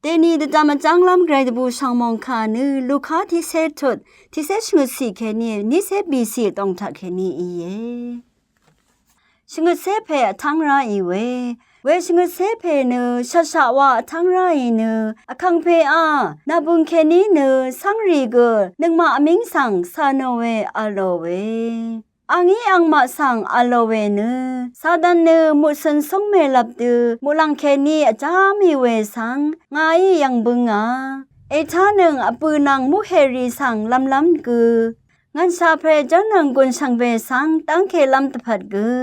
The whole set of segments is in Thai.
เตนีเดจามาจังลำไกรตบูช่างมองคานือลูกค้าที่เซทุดที่เซชงุดสีแค่นี้นี่เซบีสีต้องทักแค่นี้อีเยชงุดเซเพทั้งราอีเวชงุดเซเพเนชะชะวะทั้งราอีเนอคังเพอานาบุงแค่นี้เนสังรีเกนึงมาอมิงสังซาโนเวอโลเวอังอีอังมาสังอโลเวเนซาดันเนมุสันสงเมลับดืมุลังแค่นี้อาจามีเวสังงายยังบึงอาเอทาหนึ่งอปืนังมุเฮรีสังลำกืองันชาเพรจันนังกุนสังเวสังตั้งเคลำตะพัดกือ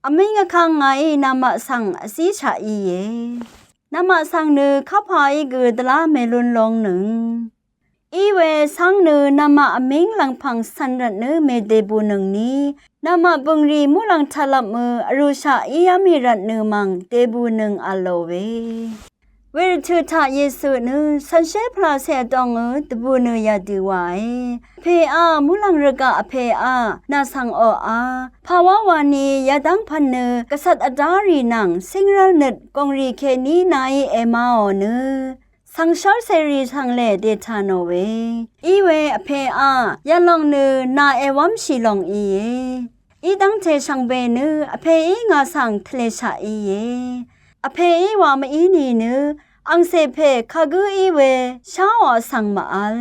อมิงคังงายนามาสังอสีชาอีเยนามาสังเนขับหายกือตลาเมลุนลงหนึ่งอีเวสังเนนามาอมิงหลังพังสันรันเนเมเดบูหนึ่งนี้นามาบุงรีมุลังทะลับมืออรุชาอียามีรันเนมังเดบูหนึ่งอโลเวเวรทือทาเยซูเนสันเชพลาเซตองตบูเนยาดีไวเพอามุลังรกะเพอานาสังออาภาวะวานียาดังพันเนกษัตริย์อดารีนังสิงรัลเนตกงรีเคนีนายเอมาอเนสังชอลเซรีสังเลเดทาโนเวอีเวอเพอายาลองเนนาเอวัมชิลองอีเยอีดังเทชังเบเนอเพอีงาสังทะเลชาอีเยอเพอีวามอีนีเนอังเซเพคากูอีเวชาวสังมาอัล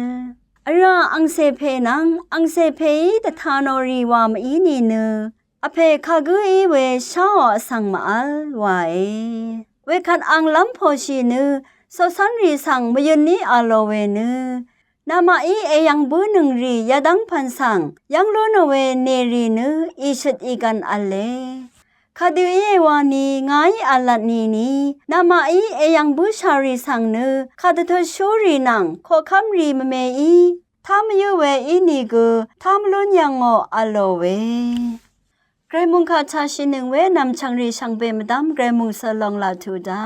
อราอังเซเพนังอังเซเพตทานอรีวามอีนีเนอเพคากูอีเวชาวสังมาอัลไวเวคัดอังลัมโพชีเนสสันรีสังมยุนนี้อาโลเวเนนามาอีเอยังบูนึงรียาดังพันสังยังโลนเวเนรีเนอีชุดอีกันอัลเลคาดูเอวานีงายอัลลัดนีนามาอีเอยังบูชารีสังเนคาดทชูรีนังโคคัมรีมเมอีทามยูเวอีนีกทามลุนยังโออาโลเวไกรมุงคาชาชินึงเวนำชังรีชังเบมดามไกรมุงสลองลาทูดา